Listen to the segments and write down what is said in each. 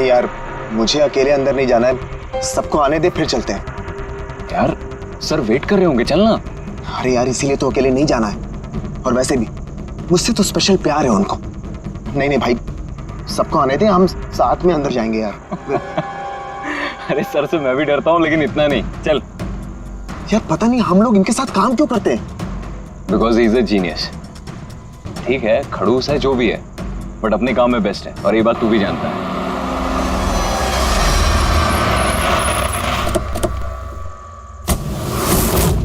यार, मुझे अकेले अंदर नहीं जाना है, सबको आने दे फिर चलते हैं। यार सर वेट कर रहे होंगे, चलना। अरे यार इसीलिए तो अकेले नहीं जाना है, और वैसे भी मुझसे तो स्पेशल प्यार है उनको। नहीं नहीं भाई, सबको आने दे, हम साथ में अंदर जाएंगे यार। अरे सर से मैं भी डरता हूँ, लेकिन इतना नहीं, चल। यार पता नहीं हम लोग इनके साथ काम क्यों करते हैं। Because he is a genius. ठीक है, खड़ूस है जो भी है, बट अपने काम में बेस्ट है, और ये बात तू भी जानता है।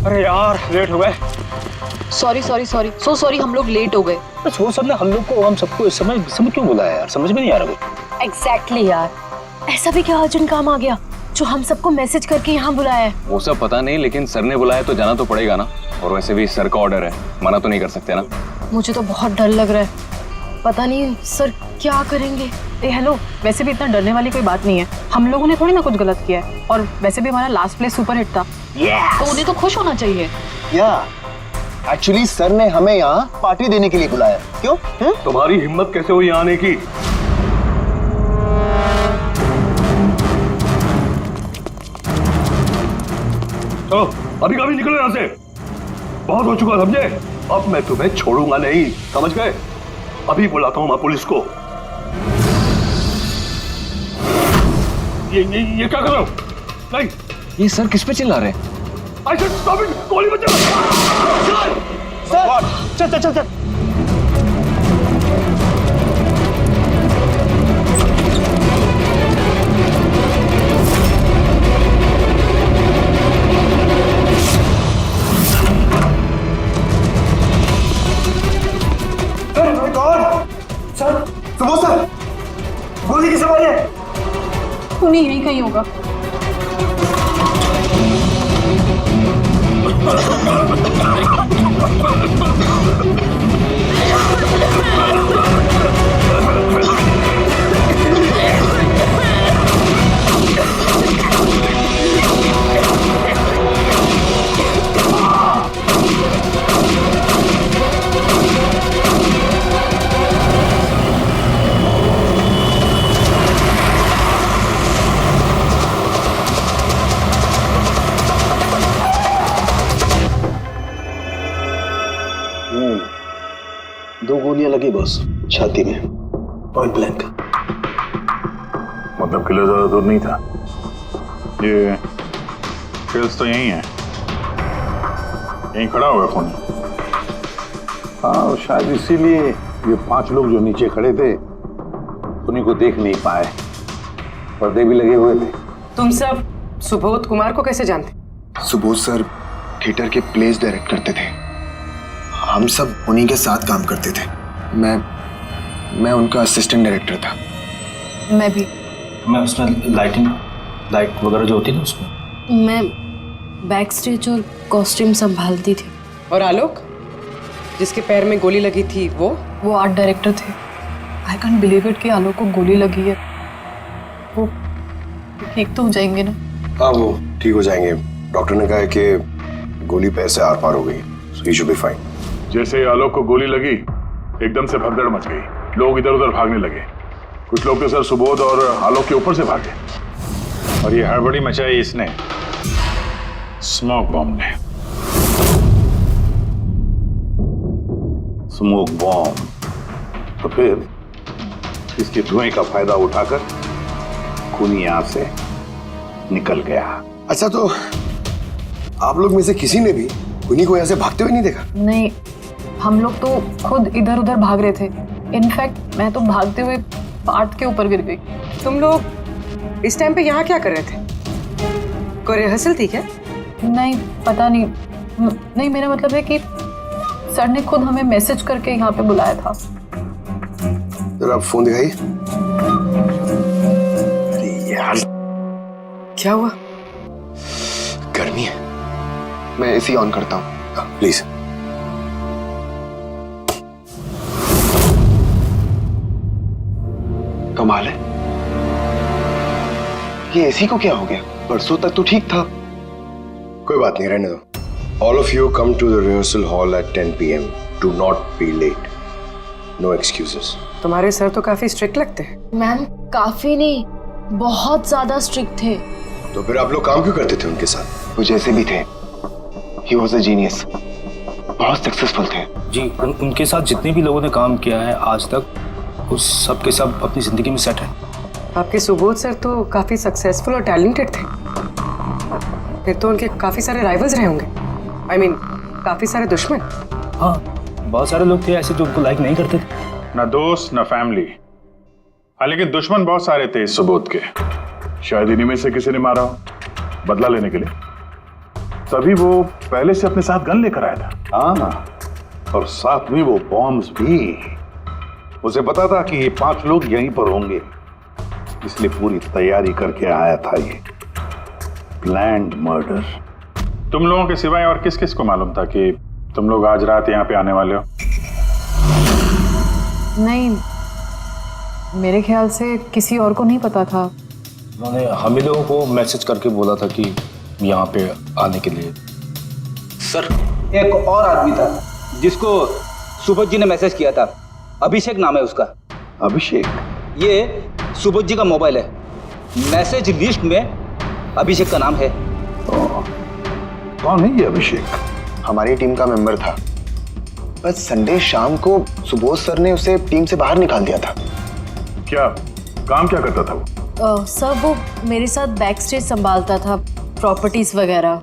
अरे यार लेट हो गए। Sorry sorry sorry, so sorry, हम लोग लेट हो गए। वो सब ने हम सबको इस समय क्यों बुलाया यार, समझ में नहीं आ रहा कुछ। एग्जैक्टली यार, ऐसा भी क्या अर्जेंट काम आ गया जो हम सबको मैसेज करके यहाँ बुलाया है? वो सब पता नहीं, लेकिन सर ने बुलाया तो जाना तो पड़ेगा ना। और वैसे भी सर का ऑर्डर है, मना तो नहीं कर सकते ना। मुझे तो बहुत डर लग रहा है, पता नहीं सर क्या करेंगे। हेलो, वैसे भी इतना डरने वाली कोई बात नहीं है, हम लोगों ने थोड़ी ना कुछ गलत किया है, और वैसे भी हमारा लास्ट प्ले सुपर हिट था। तो उन्हें तो खुश होना चाहिए। या एक्चुअली सर ने हमें यहाँ पार्टी देने के लिए बुलाया। क्यों? तुम्हारी हिम्मत कैसे हुई आने की? चलो अभी कभी निकलो यहाँ से, बहुत हो चुका समझे। अब मैं तुम्हें छोड़ूंगा नहीं, समझ गए? अभी बुलाता हूँ मैं पुलिस को। ये क्या कर रहे हो? नहीं, ये सर किस पे चिल्ला रहे हैं? I said stop it! गोली मत चला! चल चल चल चल। सर, सुबोध सर, गोली किसे मारी है? उन्हें यही कहीं होगा। दो गोलियां लगी बॉस, छाती में, पॉइंट ब्लैंक। मतलब किले ज्यादा दूर नहीं था। ये फिल्स तो यही है, यहीं खड़ा हुआ खून। हाँ शायद इसीलिए ये 5 लोग जो नीचे खड़े थे उन्हीं को देख नहीं पाए, पर्दे भी लगे हुए थे। तुम सब सुबोध कुमार को कैसे जानते? सुबोध सर थिएटर के प्लेस डायरेक्ट करते थे, हम सब उन्हीं के साथ काम करते थे। मैं उनका असिस्टेंट डायरेक्टर था। मैं भी। मैं उसमें लाइट वगैरह जो होती है ना उसमें। मैं बैक स्टेज और कॉस्ट्यूम संभालती थी। और आलोक, जिसके पैर में गोली लगी थी, वो आर्ट डायरेक्टर थे। आई कांट बिलीव इट कि आलोक को गोली लगी है। वो ठीक तो हो जाएंगे ना? हाँ वो ठीक हो जाएंगे, डॉक्टर ने कहा है कि गोली पैर से आर पार हो गई, सो ही शुड बी फाइन। जैसे आलोक को गोली लगी एकदम से भगदड़ मच गई, लोग इधर उधर भागने लगे। कुछ लोग तो सर सुबोध और आलोक के ऊपर से भागे, और ये हड़बड़ी मचाई इसने, स्मोक बॉम्ब ने। Smoke bomb. तो फिर इसके धुएं का फायदा उठाकर खूनी यहां से निकल गया। अच्छा तो आप लोग में से किसी ने भी खूनी को यहाँ से भागते हुए नहीं देखा? नहीं, हम लोग तो खुद इधर उधर भाग रहे थे। इनफैक्ट मैं तो भागते हुए पार्ट के ऊपर गिर गई। तुम लोग इस टाइम पे यहाँ क्या कर रहे थे? कोई रिहर्सल थी क्या? नहीं, पता नहीं। नहीं, मेरा मतलब है कि सर ने खुद हमें मैसेज करके यहाँ पे बुलाया था। जरा आप फोन दिखाइए। अरे यार क्या हुआ? गर्मी है, मैं एसी ऑन करता हूँ। प्लीज। कमाल है, ये एसी को क्या हो गया? परसों तक तो ठीक था। कोई बात नहीं, रहने दो। All of you come to the rehearsal hall at 10 p.m. Do not be late. No excuses. तुम्हारे सर तो काफी स्ट्रिक्ट लगते हैं। मैम काफी नहीं, बहुत ज्यादा स्ट्रिक्ट थे। तो फिर आप लोग काम क्यों करते थे उनके साथ? वो जैसे भी थे, ही वॉज अ जीनियस, बहुत सक्सेसफुल थे। जी उनके साथ जितने भी लोगों ने काम किया है आज तक, उस सब के सब अपनी जिंदगी में सेट है। आपके सुबोध सर तो काफी सक्सेसफुल और टैलेंटेड थे, फिर तो उनके काफी सारे राइवल्स रहे होंगे। I mean, काफी सारे दुश्मन। हाँ, बहुत सारे लोग थे ऐसे जो उनको लाइक नहीं करते थे। ना दोस्त ना फैमिली, हाँ लेकिन दुश्मन बहुत सारे थे इस सुबोध के। शायद इन्हीं में से किसी ने मारा हो बदला लेने के लिए, तभी वो पहले से अपने साथ गन लेकर आया था। हाँ, और साथ में वो बॉम्ब्स भी। उसे पता था कि ये 5 लोग यहीं पर होंगे, इसलिए पूरी तैयारी करके आया था ये प्लान्ड मर्डर। तुम लोगों के सिवाय और किस किस को मालूम था कि तुम लोग आज रात यहाँ पे आने वाले हो? नहीं, मेरे ख्याल से किसी और को नहीं पता था। उन्होंने हम ही लोगों को मैसेज करके बोला था कि यहाँ पे आने के लिए। सर, एक और आदमी था जिसको सुबोध जी ने मैसेज किया था, अभिषेक नाम है उसका। अभिषेक? ये सुबोध जी का मोबाइल है, मैसेज लिस्ट में अभिषेक का नाम है। कौन है ये अभिषेक? हमारी टीम का मेंबर था, बस संडे शाम को सुबोध सर ने उसे टीम से बाहर निकाल दिया था। क्या काम क्या करता था वो? सर वो मेरे साथ बैक स्टेज संभालता था, प्रॉपर्टीज वगैरह।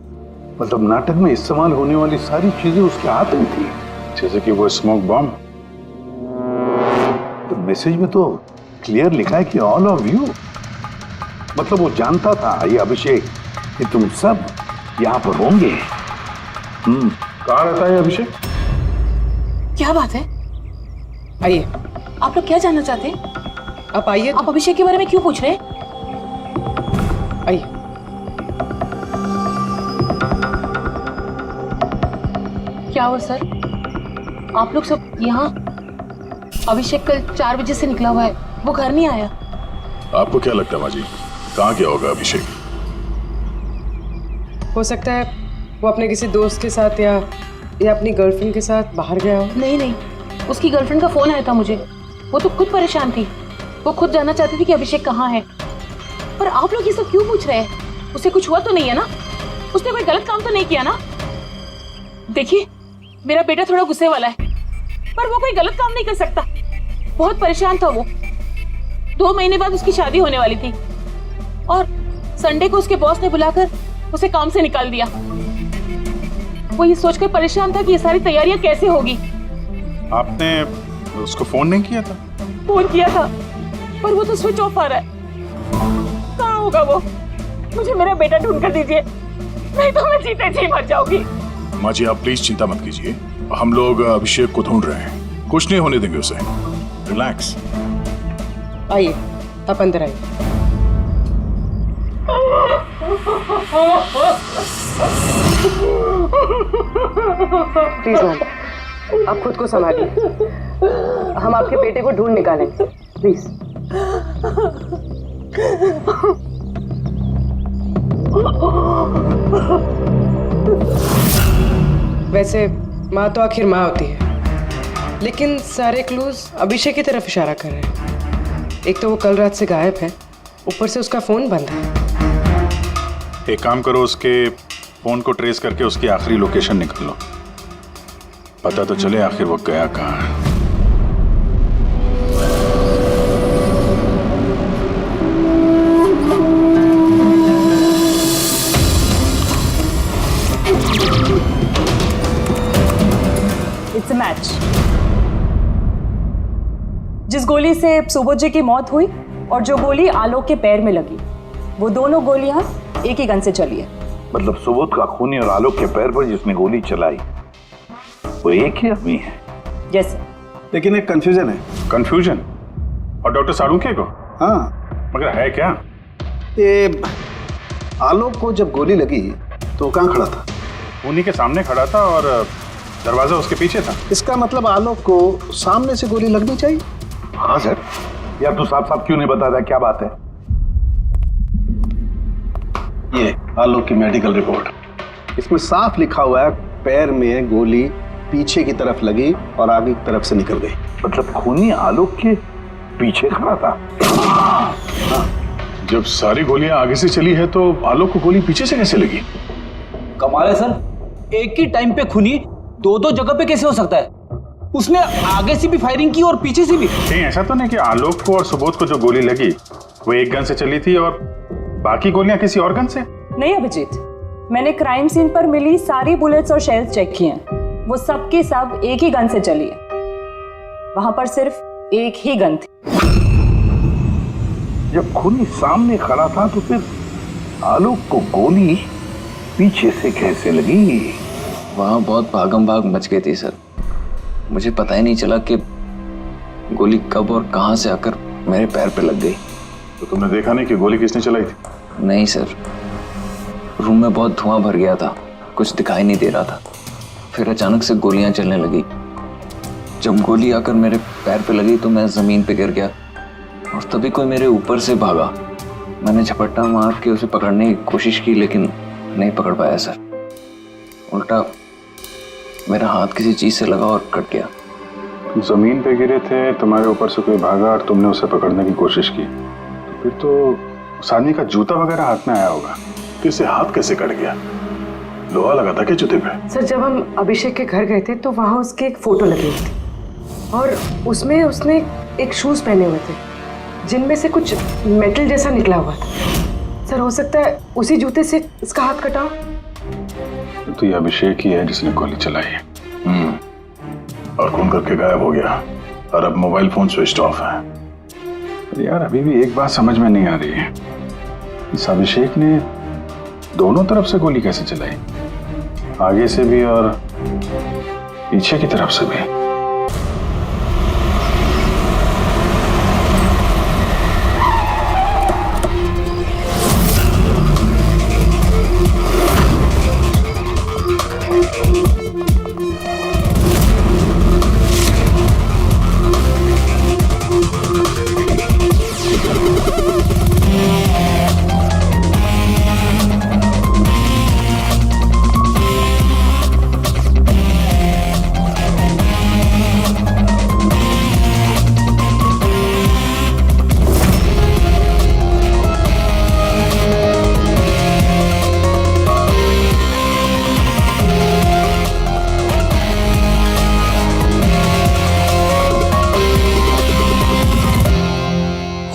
मतलब नाटक में इस्तेमाल होने वाली सारी चीजें उसके हाथ में थी, जैसे कि वो स्मोक बॉम्ब। तो मैसेज में तो क्लियर लिखा है कि ऑल ऑफ यू, मतलब वो जानता था ये अभिषेक कि तुम सब यहाँ पर होंगे। कहाँ रहता है अभिषेक? क्या बात है? आइए, आप लोग क्या जानना चाहते हैं? आप आइए। आप अभिषेक के बारे में क्यों पूछ रहे हैं? आइए। क्या हुआ सर? आप लोग सब यहाँ? अभिषेक कल 4 बजे से निकला हुआ है, वो घर नहीं आया। आपको क्या लगता है माँ जी, कहाँ गया होगा अभिषेक? हो सकता है वो अपने किसी दोस्त के साथ या अपनी गर्लफ्रेंड के साथ बाहर गया हो। नहीं, उसकी गर्लफ्रेंड का फोन आया था मुझे, वो तो खुद परेशान थी, वो खुद जानना चाहती थी कि अभिषेक कहाँ है। पर आप लोग ये सब क्यों पूछ रहे हैं? उसे कुछ हुआ तो नहीं है ना? उसने कोई गलत काम तो नहीं किया ना? देखिए, मेरा बेटा थोड़ा गुस्से वाला है, पर वो कोई गलत काम नहीं कर सकता। बहुत परेशान था वो, 2 महीने बाद उसकी शादी होने वाली थी और संडे को उसके बॉस ने बुलाकर उसे काम से निकाल दिया। वो ये सोचकर परेशान था कि ये सारी तैयारियां कैसे होगी। आपने उसको फोन नहीं किया था? फोन किया था, पर वो तो स्विच ऑफ आ रहा है। कहाँ होगा वो? मुझे मेरा बेटा ढूंढ कर दीजिए, नहीं तो मैं जीते जी मर जाऊंगी। माँ जी, आप प्लीज चिंता मत कीजिए, हम लोग अभिषेक को ढूंढ रहे हैं, कुछ नहीं होने देंगे उसे। रिलैक्स। आइए, आप अंदर आइए। प्लीज मैम, आप खुद को संभालिए, हम आपके बेटे को ढूंढ निकालेंगे, प्लीज। वैसे माँ तो आखिर माँ होती है, लेकिन सारे क्लूज अभिषेक की तरफ इशारा कर रहे हैं। एक तो वो कल रात से गायब है, ऊपर से उसका फोन बंद है। एक काम करो, उसके फोन को ट्रेस करके उसकी आखिरी लोकेशन निकाल लो, पता तो चले आखिर वो गया कहाँ है। It's a match. जिस गोली से सुबोध जी की मौत हुई और जो गोली आलोक के पैर में लगी, वो दोनों गोलियां एक ही गन से चली है। मतलब सुबोध का खूनी और आलोक के पैर पर जिसने गोली चलाई वो एक ही आदमी है। यस। लेकिन एक कंफ्यूजन है। कंफ्यूजन? और डॉक्टर सालुंखे को? हाँ, मगर है क्या? ये आलोक को जब गोली लगी तो वो कहाँ खड़ा था? उन्हीं के सामने खड़ा था और दरवाजा उसके पीछे था। इसका मतलब आलोक को सामने से गोली लगनी चाहिए। हाँ सर। यार तू साफ साफ क्यों नहीं बताता, क्या बात है? ये आलोक की मेडिकल रिपोर्ट, इसमें साफ लिखा हुआ है पैर में गोली पीछे की तरफ लगी और आगे की तरफ से निकल गई। मतलब खूनी आलोक के पीछे खड़ा था। हाँ, जब सारी गोलियां आगे से चली है तो आलोक को गोली पीछे से कैसे लगी? कमाल है सर, एक ही टाइम पे खूनी दो दो जगह पे कैसे हो सकता है? उसने आगे से भी फायरिंग की और पीछे से भी। नहीं, ऐसा तो नहीं कि आलोक को और सुबोध को जो गोली लगी वो एक गन से चली थी और बाकी गोलियां किसी और गन से? नहीं अभिजीत, मैंने क्राइम सीन पर मिली सारी बुलेट्स और शेल्स चेक किए हैं। वो सब की सब एक ही गन से चली है। वहां पर सिर्फ एक ही गन थी। जब खूनी सामने खड़ा था तो फिर आलोक को गोली पीछे से कैसे लगी? वहां बहुत भागम भाग मच गई थी सर। मुझे पता ही नहीं चला कि गोली कब और कहां से आकर मेरे पैर पे लग गई। तो तुमने देखा नहीं कि गोली किसने चलाई थी? नहीं सर, रूम में बहुत धुआं भर गया था, कुछ दिखाई नहीं दे रहा था। फिर अचानक से गोलियां चलने लगी। जब गोली आकर मेरे पैर पे लगी तो मैं जमीन पे गिर गया और तभी कोई मेरे ऊपर से भागा। मैंने झपट्टा मार के उसे पकड़ने की कोशिश की लेकिन नहीं पकड़ पाया सर। उल्टा मेरा हाथ किसी चीज से लगा और कट गया। जमीन पे गिरे थे, तुम्हारे ऊपर से कोई भागा और तुमने उसे पकड़ने की कोशिश की, तो फिर तो उस आदमी का जूता वगैरह हाथ में आया होगा। तो इसे हाथ कैसे कट गया? लोहा लगा था क्या जूते पे? सर, जब हम अभिषेक के घर गए थे तो वहाँ उसकी एक फोटो लगी हुई थी और उसमें उसने एक शूज पहने हुए थे जिनमें से कुछ मेटल जैसा निकला हुआ था। सर, हो सकता है उसी जूते से इसका हाथ कटा। तो ये अभिषेक ही है जिसने गोली चलाई है। और खून करके गायब हो गया और अब मोबाइल फोन स्विच ऑफ है। पर यार अभी भी एक बात समझ में नहीं आ रही है, इस अभिषेक ने दोनों तरफ से गोली कैसे चलाई? आगे से भी और पीछे की तरफ से भी।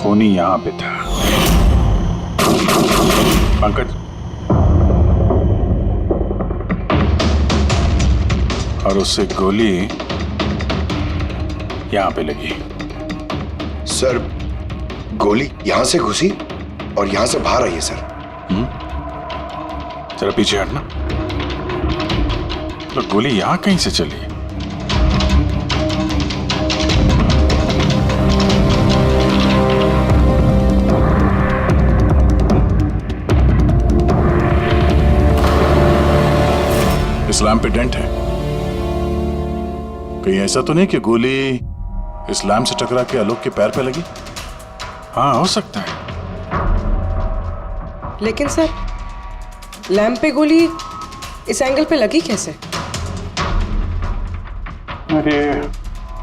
खूनी यहां पे था। पंकज, और उससे गोली यहां पे लगी। सर, गोली यहां से घुसी और यहां से बाहर आई है सर। जरा पीछे हटना। तो गोली यहां कहीं से चली? इस लैम्प पे डेंट है। कहीं ऐसा तो नहीं कि गोली इस लैम्प से टकरा के आलोक के पैर पे लगी? हाँ, हो सकता है। लेकिन सर, लैंप पे गोली इस एंगल पे लगी कैसे? अरे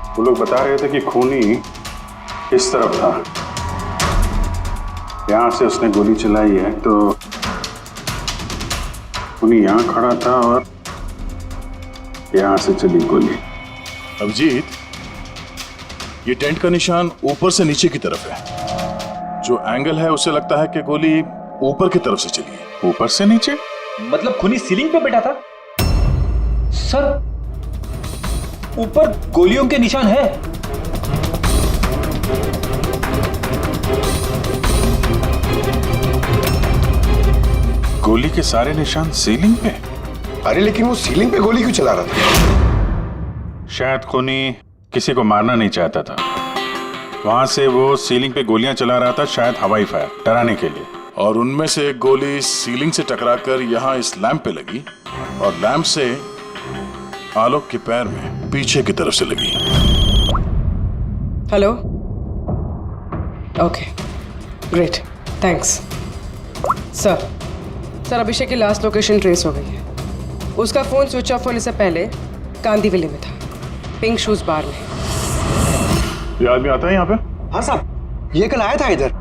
वो लोग बता रहे थे कि खूनी इस तरफ था, यहां से उसने गोली चलाई है, तो खूनी यहां खड़ा था और यहां से चली गोली। अभिजीत, ये टेंट का निशान ऊपर से नीचे की तरफ है। जो एंगल है उससे लगता है कि गोली ऊपर की तरफ से चली है। ऊपर से नीचे मतलब खूनी सीलिंग पे बैठा था? सर, ऊपर गोलियों के निशान है। गोली के सारे निशान सीलिंग पे? अरे लेकिन वो सीलिंग पे गोली क्यों चला रहा था? शायद खूनी किसी को मारना नहीं चाहता था, वहां से वो सीलिंग पे गोलियां चला रहा था, शायद हवाई फायर, डराने के लिए। और उनमें से एक गोली सीलिंग से टकराकर यहाँ इस लैंप पे लगी और लैंप से आलोक के पैर में पीछे की तरफ से लगी। Hello, okay, great, thanks. Sir, Abhishek की लास्ट लोकेशन ट्रेस हो गई है। उसका फोन स्विच ऑफ होने से पहले कांदीवली में था, पिंक शूज बार में। ये आदमी आता है यहाँ पे? हाँ साहब, ये कल आया था इधर,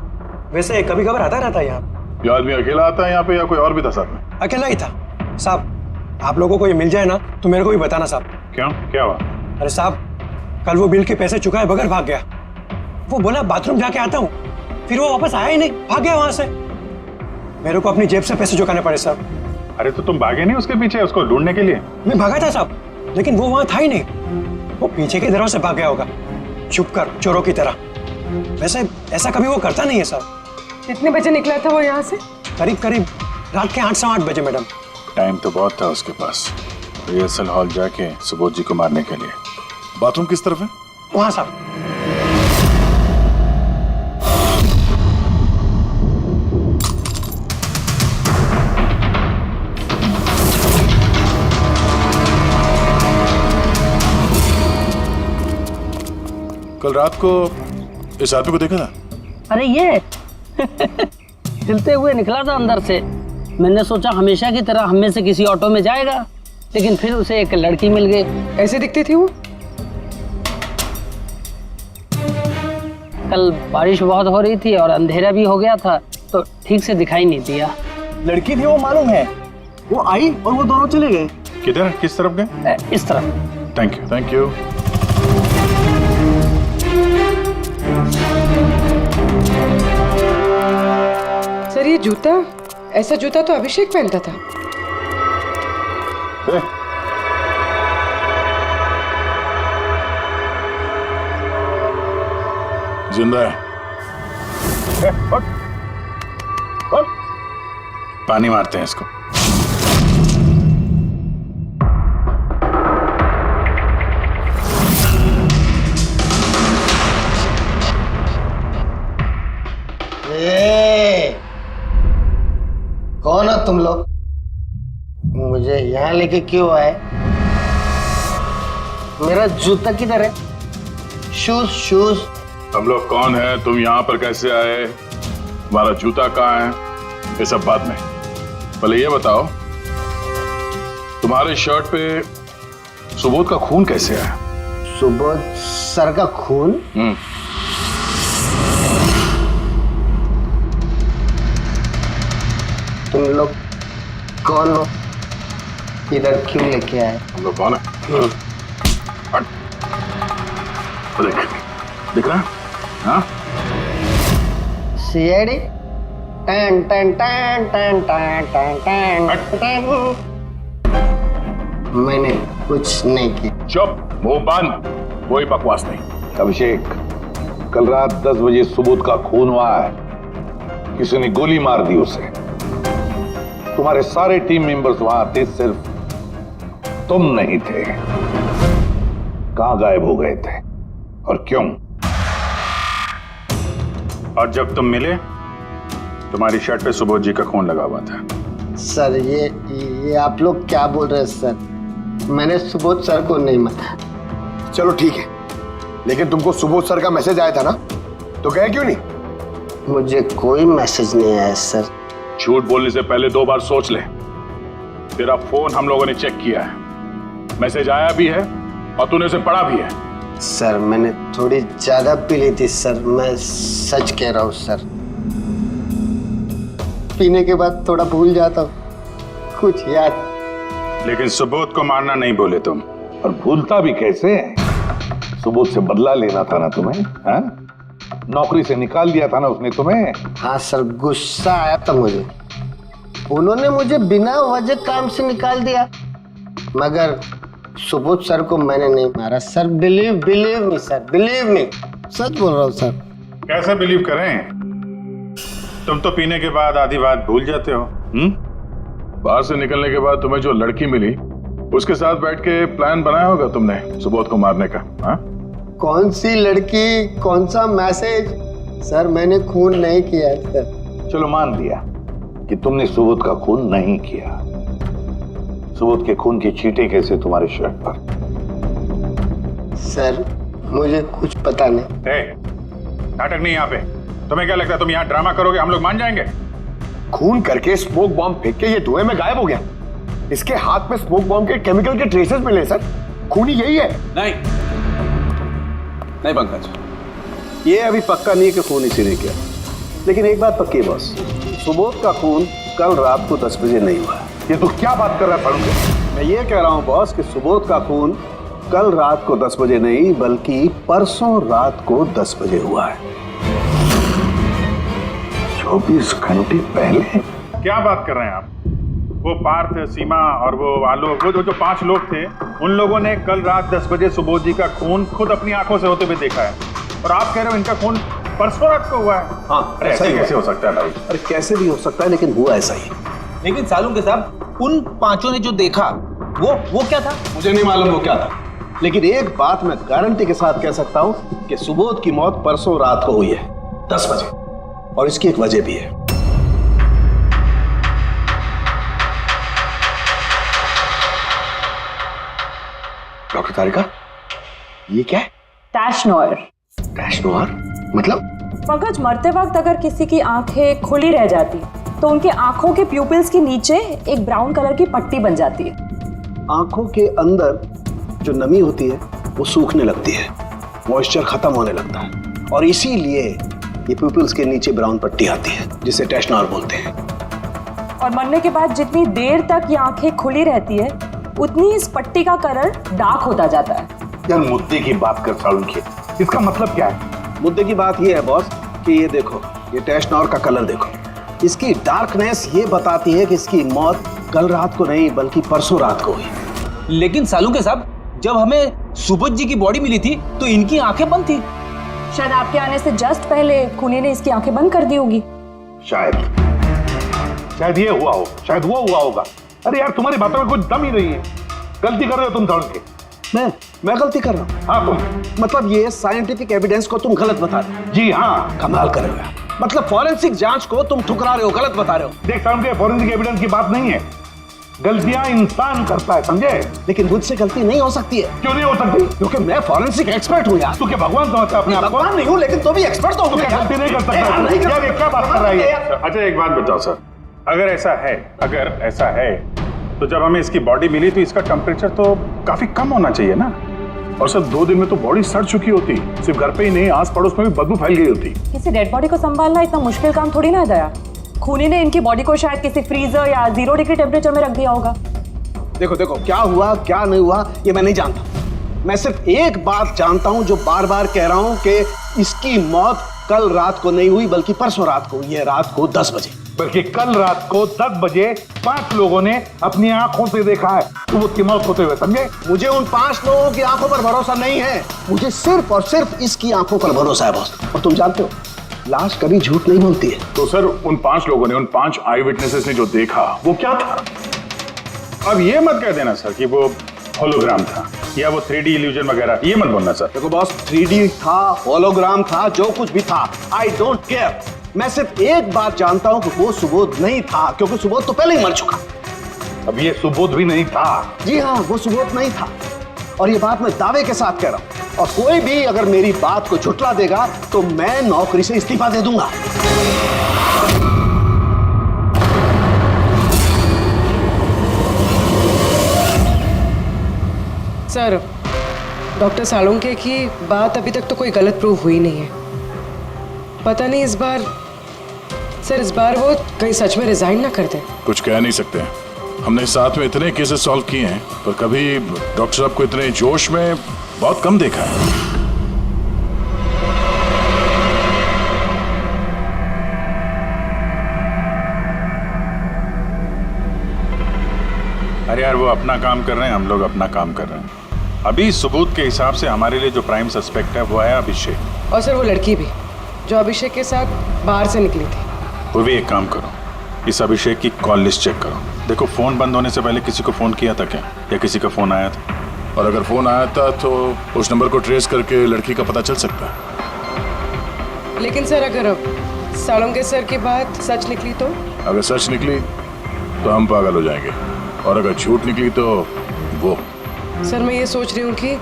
वैसे कभी कभार आता रहता है यहाँ। ये आदमी अकेला आता है यहाँ पे या कोई और भी था साथ में? अकेला ही था साहब। आप लोगों को ये मिल जाए ना तो मेरे को भी बताना साहब। क्यों, क्या हुआ? अरे साहब, कल वो बिल के पैसे चुकाए बगैर भाग गया। वो बोला बाथरूम जाके आता हूँ, फिर वो वापस आया ही नहीं, भाग गया वहां से। मेरे को अपनी जेब से पैसे चुकाने पड़े साहब। अरे तो तुम भागे नहीं उसके पीछे उसको ढूंढने के लिए? मैं भागा था साहब, लेकिन वो वहां था ही नहीं। वो पीछे की तरफ से भाग गया होगा, छुप कर, चोरों की तरह। वैसे ऐसा कभी वो करता नहीं है साहब। कितने बजे निकला था वो यहाँ से? करीब करीब रात के 8 सवा 8 बजे मैडम। टाइम तो बहुत था उसके पास रिहर्सल हॉल जाके सुबोध जी को मारने के लिए। बाथरूम किस तरफ है? वहां साहब। कल रात को इस आदमी को देखा था? अरे ये हिलते हुए निकला था अंदर से। मैंने सोचा हमेशा की तरह हम में से किसी ऑटो में जाएगा, लेकिन फिर उसे एक लड़की मिल गई। ऐसे दिखती थी वो? कल बारिश बहुत हो रही थी और अंधेरा भी हो गया था, तो ठीक से दिखाई नहीं दिया। लड़की थी वो मालूम है, वो आई और वो दोनों चले गए। किधर, किस तरफ गए? इस तरफ। Thank you, thank you. Sir ये जूता, ऐसा जूता तो अभिषेक पहनता था। जिंदा है। पानी मारते हैं इसको। कौन हो तुम लोग? मुझे यहाँ लेके क्यों आए? मेरा जूता किधर है? Shoes shoes. हम लोग कौन है, तुम यहाँ पर कैसे आए, तुम्हारा जूता कहाँ है, ये सब बात में। पहले ये बताओ, तुम्हारे शर्ट पे सुबोध का खून कैसे आया? सुबोध सर का खून? तुम लोग कौन हो? इधर क्यों लेके आए? हम लोग कौन है? देख, दिख रहा है? हाँ? सीआईडी? टन टन टन टन टन टन टन टन। मैंने कुछ नहीं किया। चुप, मुंह बंद, कोई बकवास नहीं। अभिषेक, कल रात 10 बजे सुबोध का खून हुआ है। किसी ने गोली मार दी उसे। तुम्हारे सारे टीम मेंबर्स वहां थे, सिर्फ तुम नहीं थे। कहां गायब हो गए थे और क्यों? और जब तुम मिले, तुम्हारी शर्ट पे सुबोध जी का खून लगा हुआ था। सर ये आप लोग क्या बोल रहे हैं सर? मैंने सुबोध सर को नहीं मारा। चलो ठीक है, लेकिन तुमको सुबोध सर का मैसेज आया था ना, तो गए क्यों नहीं? मुझे कोई मैसेज नहीं आया सर। झूठ बोलने से पहले 2 बार सोच ले। तेरा फोन हम लोगों ने चेक किया है, मैसेज आया भी है और तूने उसे पढ़ा भी है। सर मैंने थोड़ी ज्यादा पी ली थी सर, मैं सच कह रहा हूँ सर। पीने के बाद थोड़ा भूल जाता हूँ, कुछ याद। लेकिन सुबोध को मारना नहीं बोले तुम, और भूलता भी कैसे? सुबोध से बदला लेना था ना तुम्हें, हाँ? नौकरी से निकाल दिया था ना उसने तुम्हें। हाँ सर, गुस्सा आया था मुझे। उन्होंने मुझे बिना वजह काम से निकाल दिया, मगर सुबोध सर को मैंने नहीं मारा sir. Believe me sir, believe me, सच बोल रहा हूँ सर। कैसे बिलीव करें? तुम तो पीने के बाद आधी बात भूल जाते हो। बाहर से निकलने के बाद तुम्हें जो लड़की मिली, उसके साथ बैठ के प्लान बनाया होगा तुमने सुबोध को मारने का। हाँ? कौन सी लड़की, कौन सा मैसेज? सर मैंने खून नहीं किया है सर। चलो मान लिया कि तुमने सुबोध का खून नहीं किया। सुबोध के खून की चींटे कैसे तुम्हारे शर्ट पर? सर मुझे कुछ पता नहीं। नाटक नहीं यहाँ पे। तुम्हें क्या लगता है तुम यहाँ ड्रामा करोगे, हम लोग मान जाएंगे? खून करके स्मोक बॉम्ब फेंक के ये धुएं में गायब हो गया। इसके हाथ में स्मोक बॉम्ब के केमिकल के ट्रेसेस मिले सर। खूनी यही है। नहीं पंकज, ये अभी पक्का नहीं है कि खून इसी ने किया। लेकिन एक बात पक्की है बॉस, सुबोध का खून कल रात को 10 बजे नहीं हुआ है। ये तो क्या बात कर रहा है सालुंखे? मैं ये कह रहा हूँ बॉस कि सुबोध का खून कल रात को 10 बजे नहीं बल्कि परसों रात को 10 बजे हुआ है। 24 घंटे पहले? क्या बात कर रहे हैं आप? वो पार्थ, सीमा और वो आलोक, वो जो 5 लोग थे, उन लोगों ने कल रात 10 बजे सुबोध जी का खून खुद अपनी आंखों से होते हुए देखा है, और आप कह रहे हो इनका खून परसों रात को हुआ है? हाँ, अरे ऐसे कैसे हो सकता है भाई? अरे कैसे भी हो सकता है, लेकिन हुआ ऐसा ही। लेकिन सालुंखे साहब, उन 5 ने जो देखा वो क्या था? मुझे नहीं मालूम वो क्या था, लेकिन एक बात मैं गारंटी के साथ कह सकता हूँ कि सुबोध की मौत परसों रात को हुई है 10 बजे, और इसकी एक वजह भी है। डॉक्टर तारिका, ये क्या है? टैश नोयर। टैश नोयर मतलब? पंकज, मरते वक्त अगर किसी की आंखें खुली रह जाती तो उनके आंखों के प्यूपिल्स के नीचे एक ब्राउन कलर की पट्टी बन जाती है। आंखों के अंदर जो नमी होती है वो सूखने लगती है, मॉइस्चर खत्म होने लगता है, और इसीलिए ये प्यूपिल्स के नीचे ब्राउन पट्टी आती है जिसे टैश नोयर बोलते हैं। और मरने के बाद जितनी देर तक ये आंखें खुली रहती है उतनी इस पट्टी का कलर डार्क होता जाता है। यार मुद्दे की बात कर सालुंखे, इसका मतलब क्या है? मुद्दे की बात ये है बॉस कि ये देखो, ये टैश नोयर का कलर देखो, इसकी डार्कनेस ये बताती है कि इसकी मौत कल रात को नहीं बल्कि परसों रात को हुई। लेकिन सालुंखे साहब, जब हमें सुबोध जी की बॉडी मिली थी तो इनकी आंखें बंद थी। शायद आपके आने से जस्ट पहले खूनी ने इसकी आंखें बंद कर दी होगी। शायद ये हुआ हो, शायद वो हुआ होगा। अरे यार, तुम्हारी बातों में कुछ दम ही नहीं है। गलती कर रहे हो तुम सालुंखे। मैं गलती कर रहा हूँ? हाँ तुम। मतलब ये साइंटिफिक एविडेंस को तुम गलत बता रहे हो? जी हाँ। कमाल कर रहे हो यार, मतलब फॉरेंसिक जांच को तुम ठुकरा रहे हो, गलत बता रहे हो। देख सालुंखे, फॉरेंसिक एविडेंस की बात नहीं है, गलतियां इंसान करता है, समझे? लेकिन मुझसे गलती नहीं हो सकती है। क्यों नहीं हो सकती? क्योंकि मैं फॉरेंसिक एक्सपर्ट हूँ यार। तू क्या भगवान समझता है अपने आप को? भगवान नहीं हूँ, लेकिन तो भी एक्सपर्ट तो हूँ। गलती नहीं कर सकता। यार ये क्या बात कर रहा है? अच्छा एक बात बताओ सर, अगर ऐसा है तो जब हमें इसकी बॉडी मिली तो इसका टेम्परेचर तो काफी कम होना चाहिए ना, और सर 2 दिन में तो बॉडी सड़ चुकी होती, सिर्फ घर पे ही नहीं आस पड़ोस में भी बदबू फैल गई होती। किसी डेड बॉडी को संभालना इतना मुश्किल काम थोड़ी ना है दया। खूनी ने इनकी बॉडी को शायद किसी फ्रीजर या 0 डिग्री टेम्परेचर में रख दिया होगा। देखो क्या हुआ क्या नहीं हुआ ये मैं नहीं जानता, मैं सिर्फ एक बात जानता हूं जो बार बार कह रहा हूं कि इसकी मौत कल रात को नहीं हुई बल्कि परसों रात को हुई है, रात को 10 बजे। बल्कि कल रात को 10 बजे 5 लोगों ने अपनी आंखों से देखा है सुबोध की मौत होते हुए, समझे? मुझे उन 5 लोगों की आंखों पर भरोसा नहीं है, मुझे सिर्फ और सिर्फ इसकी आंखों पर भरोसा है बॉस। और तुम जानते हो लाश कभी झूठ नहीं बोलती है। तो सर उन 5 लोगों ने, उन 5 आई विटनेसेस ने जो देखा वो क्या था? अब ये मत कह देना सर कि वो होलोग्राम था या वो 3D इल्यूजन वगैरह, ये मत बोलना सर। देखो बॉस, 3D था, होलोग्राम था, जो कुछ भी था, आई डोंट केयर। मैं सिर्फ एक बात जानता हूं कि वो सुबोध नहीं था, क्योंकि सुबोध तो पहले ही मर चुका। अब ये सुबोध भी नहीं था? जी हाँ, वो सुबोध नहीं था, और ये बात मैं दावे के साथ कह रहा हूं। और कोई भी अगर मेरी बात को झुठला देगा तो मैं नौकरी से इस्तीफा दे दूंगा। सर, डॉक्टर सालुंखे की बात अभी तक तो कोई गलत प्रूव हुई नहीं है। पता नहीं इस बार वो कहीं सच में रिजाइन ना कर दे। कुछ कह नहीं सकते, हमने साथ में इतने केसेस सॉल्व किए हैं पर कभी डॉक्टर साहब को इतने जोश में बहुत कम देखा है। अरे यार वो अपना काम कर रहे हैं, हम लोग अपना काम कर रहे हैं। अभी सबूत के हिसाब से हमारे लिए जो प्राइम सस्पेक्ट है वो है अभिषेक। और सर वो लड़की भी जो अभिषेक के साथ बाहर से निकली थी। वो भी एक काम करो, इस अभिषेक की कॉल लिस्ट चेक करो, देखो फोन बंद होने से पहले किसी को फोन किया था क्या, या किसी का फोन आया था? और अगर फोन आया था तो उस नंबर को ट्रेस करके लड़की का पता चल सकता है। लेकिन सर अगर सालुंखे सर की बात सच निकली तो? अगर सच निकली तो हम पागल हो जाएंगे, और अगर झूठ निकली तो वो। सर मैं ये सोच रही हूँ कि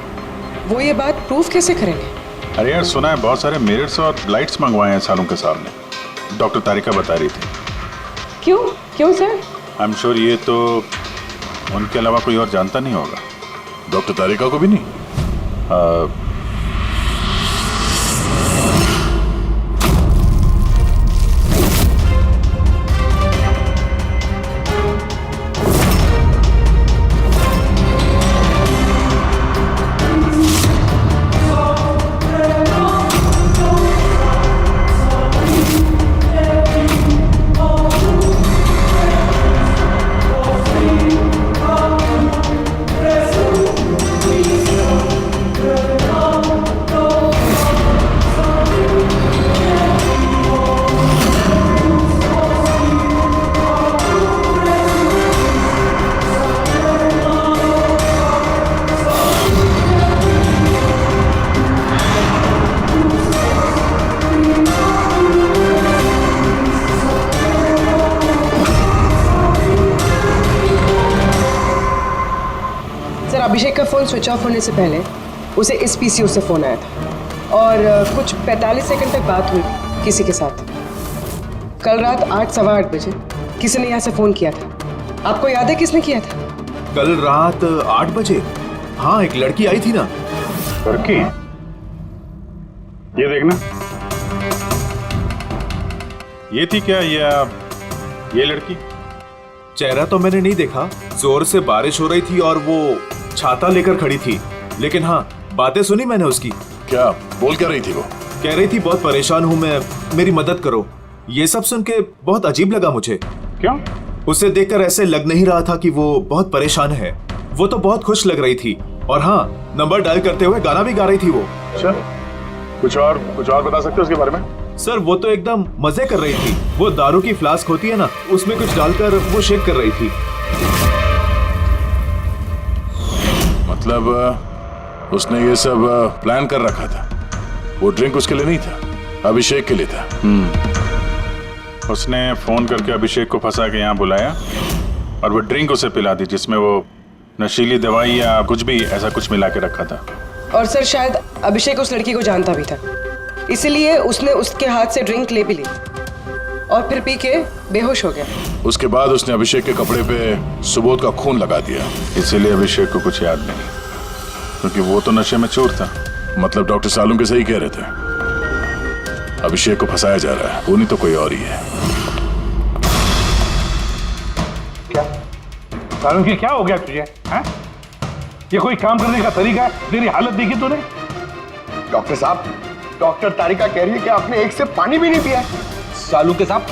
वो ये बात प्रूफ कैसे करेंगे? अरे यार सुना है बहुत सारे मिरर्स और लाइट्स मंगवाए हैं सालुंखे साहब ने, डॉक्टर तारिका बता रही थी। क्यों सर? आई एम श्योर ये तो उनके अलावा कोई और जानता नहीं होगा। डॉक्टर तारिका को भी नहीं? का फ़ोन स्विच ऑफ होने से पहले उसे इस पीसीओ से फ़ोन आया था और कुछ 45 सेकंड तक बात हुई किसी के साथ। कल रात 8 सवा 8 बजे किसी ने यहाँ से फ़ोन किया था। आपको याद है किसने किया था? कल रात 8 बजे? हाँ, एक लड़की आई थी ना। लड़की? ये देखना, ये थी क्या ये लड़की? चेहरा तो मैंने नहीं देखा, जोर से बारिश हो रही थी और वो छाता लेकर खड़ी थी। लेकिन हाँ, बातें सुनी मैंने उसकी। क्या बोल क्या रही थी वो? कह रही थी बहुत परेशान हूँ मैं, मेरी मदद करो। ये सब सुन के बहुत अजीब लगा मुझे। क्यों? उसे देखकर ऐसे लग नहीं रहा था कि वो बहुत परेशान है। वो तो बहुत खुश लग रही थी और हाँ, नंबर डायल करते हुए गाना भी गा रही थी वो। अच्छा, कुछ और बता सकते हो उसके बारे में? सर, वो तो एकदम मजे कर रही थी। वो दारू की फ्लास्क होती है ना, उसमें कुछ डालकर वो शेक कर रही थी। मतलब उसने ये सब प्लान कर रखा था। वो ड्रिंक उसके लिए नहीं था, अभिषेक के लिए था। उसने फोन करके अभिषेक को फंसा के यहाँ बुलाया और वो ड्रिंक उसे पिला दी जिसमें वो नशीली दवाई या कुछ भी ऐसा कुछ मिला के रखा था। और सर, शायद अभिषेक उस लड़की को जानता भी था, इसीलिए उसने उसके हाथ से ड्रिंक ले भी ली और फिर पी के बेहोश हो गया। उसके बाद उसने अभिषेक के कपड़े पे सुबोध का खून लगा दिया, इसीलिए अभिषेक को कुछ याद नहीं, क्योंकि वो तो नशे में चूर था। मतलब डॉक्टर सालुंके के सही कह रहे थे, अभिषेक को फंसाया जा रहा है, वो नहीं तो कोई और ही है। क्या सालुंके, क्या हो गया तुझे? हैं? ये कोई काम करने का तरीका है? तेरी हालत देखी तूने? डॉक्टर साहब, डॉक्टर तारिका कह रही है कि आपने एक से पानी भी नहीं पिया। सालुंके साहब,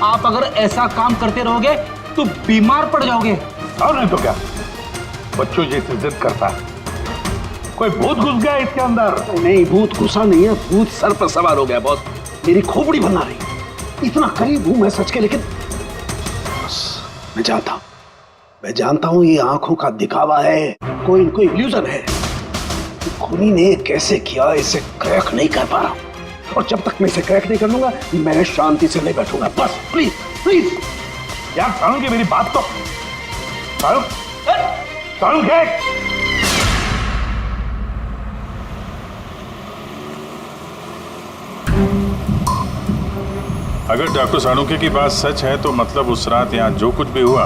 आप अगर ऐसा काम करते रहोगे तो बीमार पड़ जाओगे। और नहीं तो क्या, बच्चों जैसे जिद करता है। कोई भूत घुस गया इसके अंदर? नहीं, भूत घुसा नहीं है, भूत सर पर सवार हो गया बॉस। मेरी खोपड़ी बना रही। इतना करीब हूं मैं सच के, लेकिन मैं जानता हूं ये आंखों का दिखावा है, कोई इनको इल्यूजन है। खूनी ने कैसे किया इसे क्रैक नहीं कर पा रहा, और जब तक मैं इसे क्रैक नहीं कर लूंगा मैं शांति से नहीं बैठूंगा। बस प्लीज प्लीज यार सालुंके, मेरी बात तो सालुंके। अगर डॉक्टर सालुंके की बात सच है तो मतलब उस रात यहाँ जो कुछ भी हुआ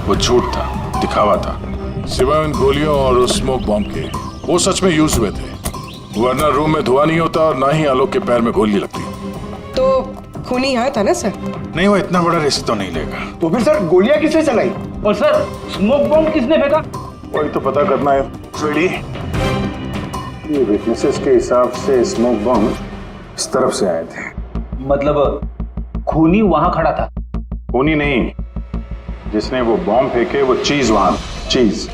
वो झूठ था, दिखावा था। सिवाय उन गोलियों और उस स्मोक बॉम्ब के, वो सच में यूज हुए थे, वरना रूम में धुआं नहीं होता और ना ही आलोक के पैर में गोली लगती। तो खूनी यहाँ था ना सर? नहीं, वो इतना बड़ा रिस्क तो नहीं लेगा। तो फिर सर गोलियां किसने चलाई? और सर, स्मोक बॉम्ब किसने फेंका? वही तो पता करना है फ्रेडी। ये विटनेसेस के हिसाब से स्मोक बॉम्ब इस तरफ से आए थे। मतलब खूनी वहां खड़ा था? खूनी नहीं, जिसने वो बॉम्ब फेंके वो चीज वहां, चीज।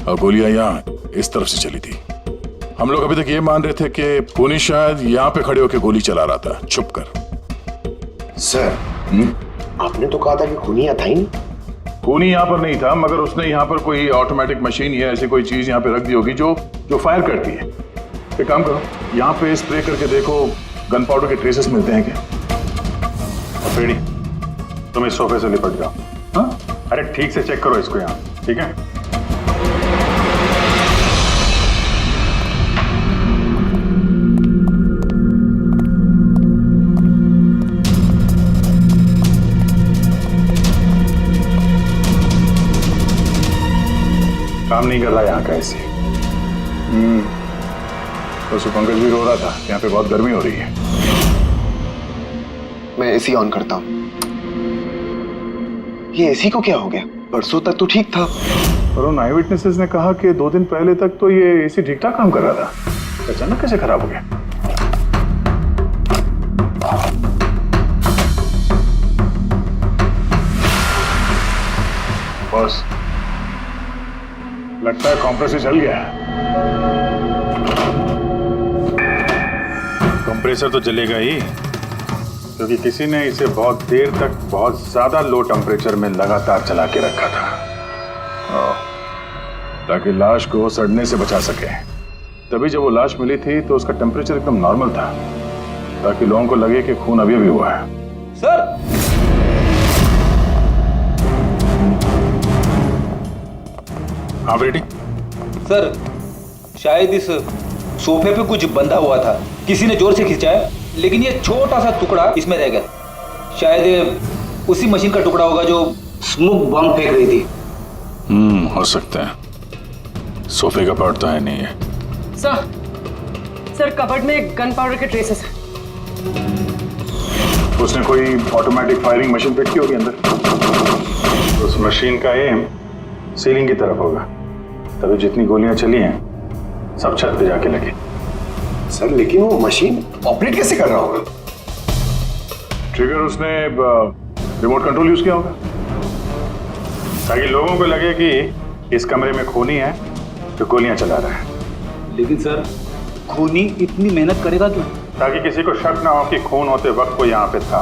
और गोलियां यहाँ इस तरफ से चली थी। हम लोग अभी तक ये मान रहे थे कि खूनी शायद यहाँ पे खड़े होकर गोली चला रहा था छुप कर। सर, आपने तो कहा था कि खूनी यहाँ था ही नहीं। खूनी यहाँ पर नहीं था, मगर उसने यहाँ पर कोई ऑटोमेटिक मशीन या ऐसी कोई चीज यहाँ पे रख दी होगी जो फायर करती है। एक काम करो, यहाँ पे स्प्रे करके देखो गन पाउडर के ट्रेसेस मिलते हैं क्या। और फ्रेडी, तुम इस सोफे से लिपट जाओ। हाँ? अरे ठीक से चेक करो इसको यहाँ, ठीक है? काम नहीं कर रहा यहाँ का ऐसे। तो पंकज भी रो रहा था, यहाँ पे बहुत गर्मी हो रही है। मैं एसी ऑन करता हूँ। ये एसी को क्या हो गया? परसों तक तो ठीक था। और उन आई विटनेसेस ने कहा कि 2 दिन पहले तक तो ये एसी ठीक ठाक काम कर रहा था, अचानक कैसे खराब हो गया? बॉस, लगता है कंप्रेसर जल गया। कंप्रेसर तो जलेगा ही, क्योंकि किसी ने इसे बहुत देर तक बहुत ज्यादा लो टेम्परेचर में लगातार चला के रखा था, ताकि लाश को सड़ने से बचा सके। तभी जब वो लाश मिली थी तो उसका टेम्परेचर एकदम नॉर्मल था, ताकि लोगों को लगे कि खून अभी हुआ है। सर, हाँ बेटी, सर शायद इस सोफे पे कुछ बंधा हुआ था, किसी ने जोर से खींचा है, लेकिन ये छोटा सा टुकड़ा इसमें रह गया। शायद ये उसी मशीन का टुकड़ा होगा जो स्मोक बॉम्ब फेंक रही थी। हो सकता है। सोफे का पार्ट तो है नहीं है। सर कबर्ड में गन पाउडर के ट्रेसेस हैं। उसने कोई ऑटोमेटिक फायरिंग मशीन फिट की होगी अंदर। उस मशीन का एम सीलिंग की तरफ होगा, तभी जितनी गोलियां चली हैं सब छत पे जाके लगी। सर लेकिन वो मशीन ऑपरेट कैसे कर रहा होगा? ट्रिगर उसने रिमोट कंट्रोल यूज किया होगा ताकि लोगों को लगे कि इस कमरे में खूनी है जो गोलियां चला रहा है। लेकिन सर खूनी इतनी मेहनत करेगा क्यों? ताकि किसी को शक ना हो कि खून होते वक्त वो यहाँ पे था।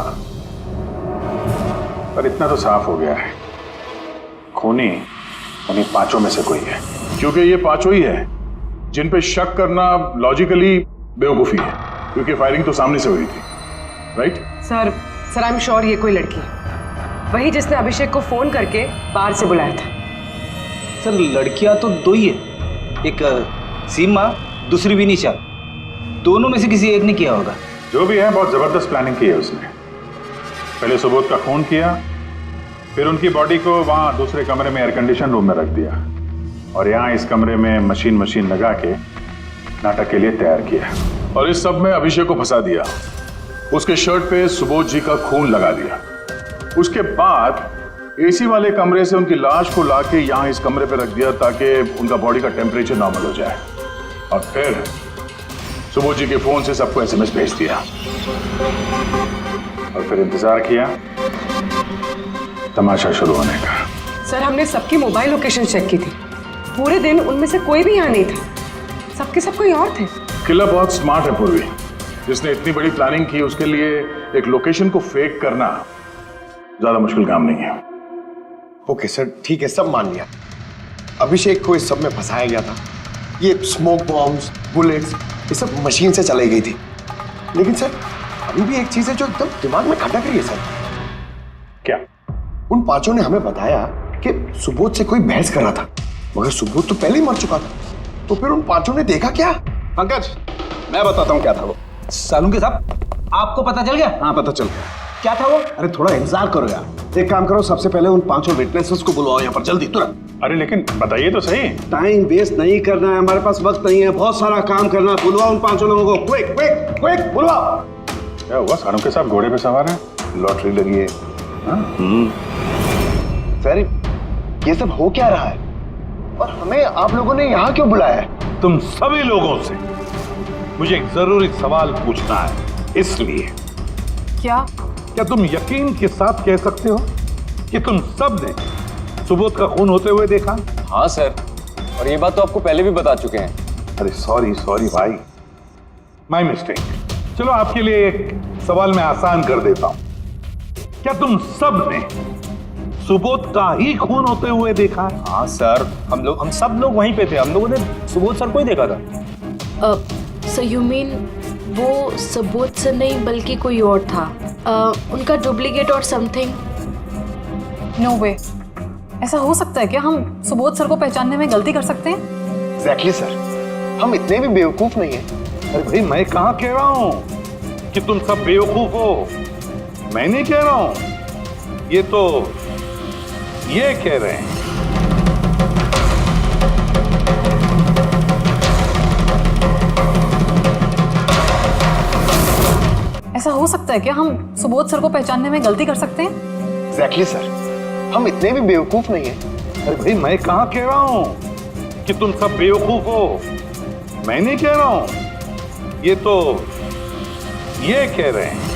पर इतना तो साफ हो गया है, खूनी उन्हीं पांचों में से कोई है। क्योंकि ये पांचों ही है जिन पे शक करना लॉजिकली बेवकूफी है, क्योंकि फायरिंग तो सामने से हुई थी, right? Sir I am sure ये कोई लड़की है, वही जिसने अभिषेक को फोन करके बाहर से बुलाया था। सर लड़कियां तो दो ही है, एक सीमा, दूसरी विनीशा। दोनों में से किसी एक ने किया होगा। जो भी है बहुत जबरदस्त प्लानिंग की है उसने। पहले सुबोध का खून किया, फिर उनकी बॉडी को वहां दूसरे कमरे में एयर कंडीशन रूम में रख दिया, और यहाँ इस कमरे में मशीन लगा के नाटक के लिए तैयार किया। और इस सब में अभिषेक को फंसा दिया, उसके शर्ट पे सुबोध जी का खून लगा दिया। उसके बाद एसी वाले कमरे से उनकी लाश को लाके यहाँ इस कमरे पे रख दिया ताकि उनका बॉडी का टेम्परेचर नॉर्मल हो जाए। और फिर सुबोध जी के फोन से सबको एसएमएस भेज दिया और फिर इंतजार किया तमाशा शुरू होने का। सर हमने सबकी मोबाइल लोकेशन चेक की थी, पूरे दिन उनमें से कोई भी यहाँ नहीं था, सबके सब कोई और थे। किलर बहुत स्मार्ट है पूर्वी, जिसने इतनी बड़ी प्लानिंग की उसके लिए एक लोकेशन को फेक करना ज्यादा मुश्किल काम नहीं है। ओके सर ठीक है, सब मान लिया। अभिषेक को इस सब में फंसाया गया था। ये स्मोक बॉम्ब्स, बुलेट्स, ये सब मशीन से चलाई गई थी। लेकिन सर अभी भी एक चीज है जो एकदम दिमाग में खटक रही है सर। क्या? उन पांचों ने हमें बताया कि सुबोध से कोई बहस कर रहा था, मगर सुबोध तो पहले ही मर चुका था। तो फिर उन पांचों ने देखा क्या? पंकज मैं बताता हूँ क्या था वो। सालुंके साहब आपको पता चल गया? हाँ पता चल गया। क्या था वो? अरे थोड़ा इंतजार करो यार। एक काम करो, सबसे पहले उन पांचों विटनेसेस को बुलवाओ यहाँ पर जल्दी, तुरंत। अरे लेकिन बताइए तो सही। टाइम वेस्ट नहीं करना है, हमारे पास वक्त नहीं है, बहुत सारा काम करना है। बुलवाओ उन पांचों लोगों को, क्विक क्विक क्विक बुलवाओ। क्या हुआ? सारों के साथ घोड़े पे सवार है, लॉटरी लगी है। सर ये सब हो क्या रहा है और हमें आप लोगों ने यहाँ क्यों बुलाया है? तुम सभी लोगों से मुझे एक जरूरी सवाल पूछना है, इसलिए। क्या तुम यकीन के साथ कह सकते हो कि तुम सब ने सुबोध का खून होते हुए देखा? हाँ सर, और ये बात तो आपको पहले भी बता चुके हैं। अरे सॉरी भाई, माय मिस्टेक। चलो आपके लिए एक सवाल मैं आसान कर देता हूं। क्या तुम सब ने सुबोध का ही खून होते हुए देखा है? हाँ सर, हम सब लोग वहीं पे थे। हम लोगों ने सुबोध सर को ही देखा था। सो यू मीन वो सुबोध सर नहीं बल्कि कोई और था, उनका डुप्लीकेट और समथिंग? नो वे, ऐसा हो सकता है क्या? हम सुबोध सर को पहचानने में गलती कर सकते हैं? एग्जैक्टली सर, हम इतने भी बेवकूफ नहीं हैं। अरे भाई मैं कहाँ कह रहा हूं कि तुम सब बेवकूफ हो, मैं नहीं कह रहा हूं, ये तो ये कह रहे हैं। ऐसा हो सकता है क्या? हम सुबोध सर को पहचानने में गलती कर सकते हैं? एग्जैक्टली सर, हम इतने भी बेवकूफ नहीं हैं। अरे भाई मैं कहाँ कह रहा हूं कि तुम सब बेवकूफ हो, मैं नहीं कह रहा हूं, ये तो ये कह रहे हैं।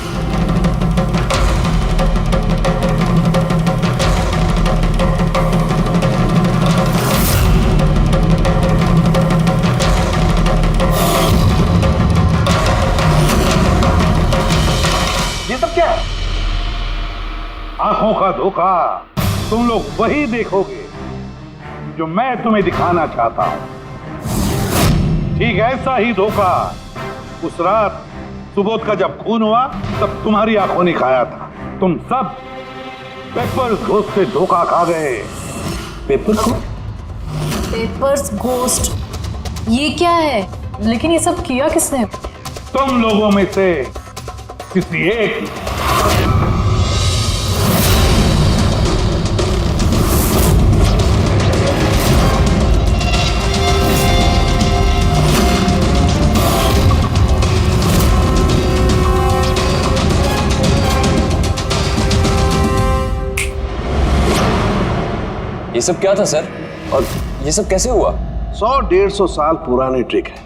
ये सब क्या है? आंखों का धोखा। तुम लोग वही देखोगे जो मैं तुम्हें दिखाना चाहता हूं। ठीक ऐसा ही धोखा उस रात सुबोध का जब खून हुआ तब तुम्हारी आंखों ने खाया था। तुम सब पेपर घोष से धोखा खा गए। पेपर को? पेपर्स घोस्ट, ये क्या है? लेकिन ये सब किया किसने? तुम लोगों में से किसी एक ने। ये सब क्या था सर, और ये सब कैसे हुआ? 100-150 साल पुरानी ट्रिक है।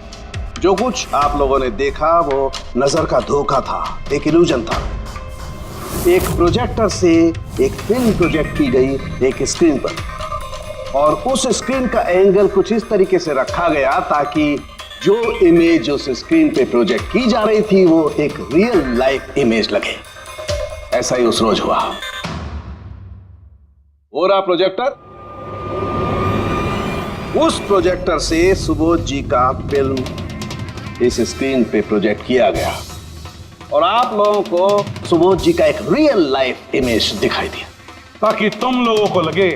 जो कुछ आप लोगों ने देखा वो नजर का धोखा था, एक इल्यूजन था। एक प्रोजेक्टर से एक फिल्म प्रोजेक्ट की गई एक स्क्रीन पर, और उस स्क्रीन का एंगल कुछ इस तरीके से रखा गया ताकि जो इमेज उस स्क्रीन पे प्रोजेक्ट की जा रही थी वो एक रियल लाइफ इमेज लगे। ऐसा ही उस रोज हुआ। हो रहा प्रोजेक्टर, उस प्रोजेक्टर से सुबोध जी का फिल्म इस स्क्रीन पे प्रोजेक्ट किया गया और आप लोगों को सुबोध जी का एक रियल लाइफ इमेज दिखाई दिया, ताकि तुम लोगों को लगे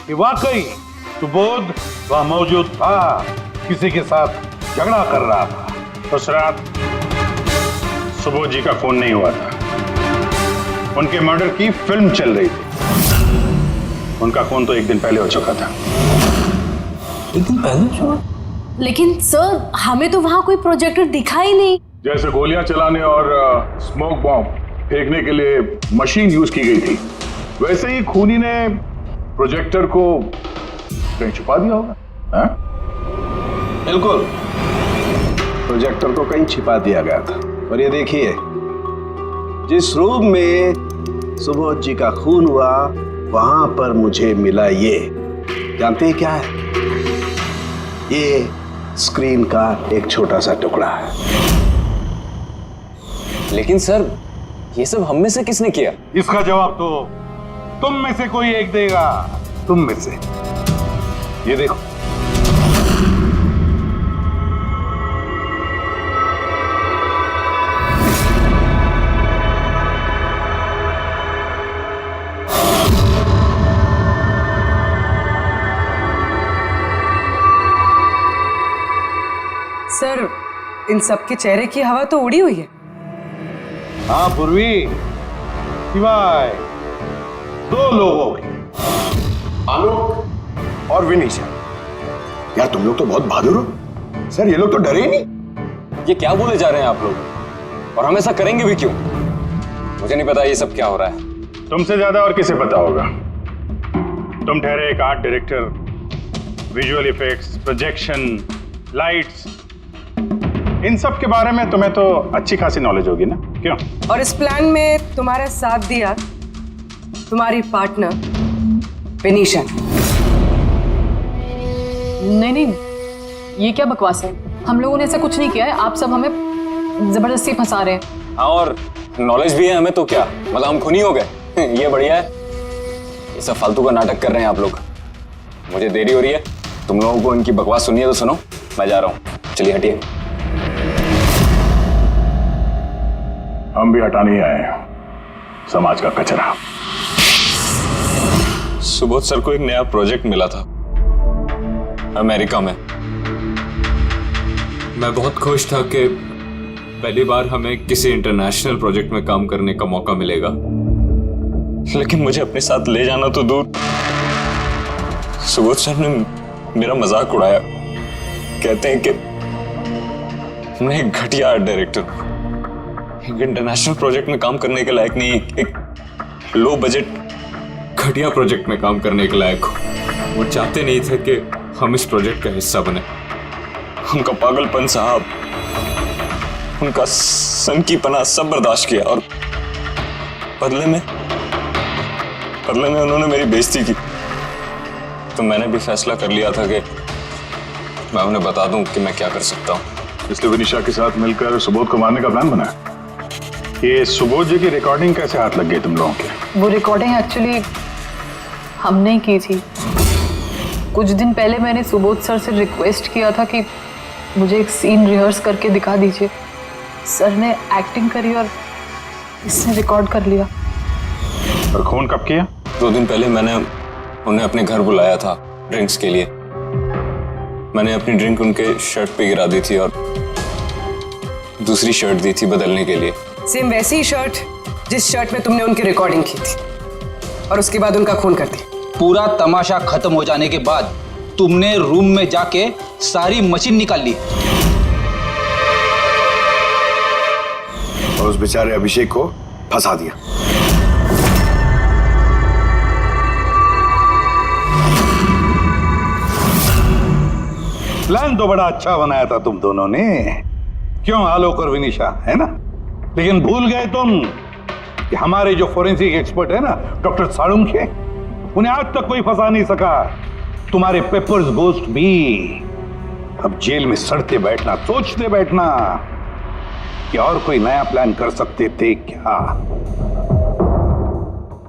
कि वाकई सुबोध वहां मौजूद था, किसी के साथ झगड़ा कर रहा था। उस रात सुबोध जी का खून नहीं हुआ था, उनके मर्डर की फिल्म चल रही थी। उनका खून तो एक दिन पहले हो चुका था। एक दिन पहले? लेकिन सर, हमें तो वहां कोई प्रोजेक्टर दिखा ही नहीं। जैसे गोलियां चलाने और स्मोक बॉम्ब फेंकने के लिए मशीन यूज की गई थी, वैसे ही खूनी ने प्रोजेक्टर को कहीं छुपा दिया होगा। हाँ? बिल्कुल, प्रोजेक्टर को कहीं छिपा दिया गया था। और ये देखिए, जिस रूम में सुबोध जी का खून हुआ वहां पर मुझे मिला ये, जानते हैं क्या है? ये स्क्रीन का एक छोटा सा टुकड़ा है। लेकिन सर, ये सब हम में से किसने किया? इसका जवाब तो तुम में से कोई एक देगा। तुम में से। ये देखो, सर, इन सबके चेहरे की हवा तो उड़ी हुई है। हाँ पूर्वी, सिवाय 2 लोगों की, आलोक और विनीशा। यार तुम लोग तो बहुत बहादुर हो। सर ये लोग तो डरे ही नहीं। ये क्या बोले जा रहे हैं आप लोग, और हम ऐसा करेंगे भी क्यों? मुझे नहीं पता ये सब क्या हो रहा है। तुमसे ज्यादा और किसे पता होगा? तुम ठहरे एक art director, visual effects, projection, lights, इन सब के बारे में तुम्हें तो अच्छी खासी नॉलेज होगी ना, क्यों? और इस प्लान में तुम्हारा साथ दिया तुम्हारी पार्टनर विनीशा। नहीं नहीं, ये क्या बकवास है? हम लोगों ने ऐसा कुछ नहीं किया है। आप सब हमें जबरदस्ती फंसा रहे हैं। हाँ, और नॉलेज भी है हमें, तो क्या मतलब हम खूनी हो गए? ये बढ़िया है। ये सब फालतू का नाटक कर रहे हैं आप लोग। मुझे देरी हो रही है, तुम लोगों को इनकी बकवास सुनिए तो सुनो, मैं जा रहा हूँ। चलिए हटिए। हम भी हटाने ही आए हैं समाज का कचरा। सुबोध सर को एक नया प्रोजेक्ट मिला था अमेरिका में। मैं बहुत खुश था कि पहली बार हमें किसी इंटरनेशनल प्रोजेक्ट में काम करने का मौका मिलेगा, लेकिन मुझे अपने साथ ले जाना तो दूर, सुबोध सर ने मेरा मजाक उड़ाया। कहते हैं कि मैं एक घटिया आर्ट डायरेक्टर हूं, एक इंटरनेशनल प्रोजेक्ट में काम करने के लायक नहीं, एक लो बजट घटिया प्रोजेक्ट में काम करने के लायक हूं। वो चाहते नहीं थे कि हम इस प्रोजेक्ट का हिस्सा बने। उनका पागलपन साहब, उनका सनकीपना सब बर्दाश्त किया, और बदले में उन्होंने मेरी बेइज्जती की। तो मैंने भी फैसला कर लिया था कि मैं उन्हें बता दूं कि मैं क्या कर सकता हूं। इसलिए विनीशा के साथ मिलकर सुबोध को मारने का प्लान बनाया। ये सुबोध जी की रिकॉर्डिंग कैसे हाथ लग गई तुम लोगों के? वो रिकॉर्डिंग एक्चुअली हमने की थी। कुछ दिन पहले मैंने सुबोध सर से रिक्वेस्ट किया था कि मुझे एक सीन रिहर्स करके दिखा दीजिए। सर ने एक्टिंग करी और इसने रिकॉर्ड कर लिया। और खून कब किया? 2 दिन पहले मैंने उन्हें अपने घर बुलाया था ड्रिंक्स के लिए। मैंने अपनी ड्रिंक उनके शर्ट पे गिरा दी थी और दूसरी शर्ट दी थी बदलने के लिए। सेम वैसी ही शर्ट जिस शर्ट में तुमने उनकी रिकॉर्डिंग की थी और उसके बाद उनका खून कर दिया। पूरा तमाशा खत्म हो जाने के बाद तुमने रूम में जाके सारी मशीन निकाल ली और उस बेचारे अभिषेक को फंसा दिया। प्लान तो बड़ा अच्छा बनाया था तुम दोनों ने, क्यों आलोक और विनिशा, है ना? लेकिन भूल गए तुम कि हमारे जो फोरेंसिक एक्सपर्ट है ना, डॉक्टर साळुंखे, उन्हें आज तक कोई फंसा नहीं सका। तुम्हारे पेपर्स गोस्ट भी अब जेल में सड़ते बैठना, सोचते बैठना कि और कोई नया प्लान कर सकते थे क्या।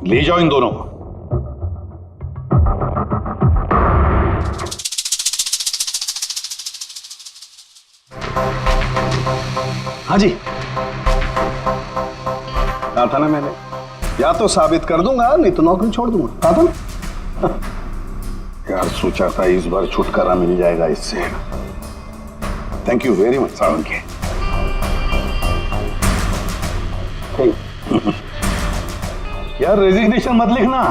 ले जाओ इन दोनों को। हाँ जी, कहा था ना मैंने, या तो साबित कर दूंगा नहीं तो नौकरी छोड़ दूंगा, कहा था ना। यार सोचा था इस बार छुटकारा मिल जाएगा इससे। Thank you very much Salunkhe. यार रेजिग्नेशन मत लिखना,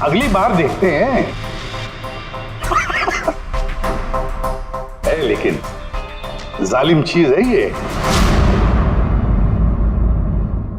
अगली बार देखते हैं। लेकिन जालिम चीज है ये।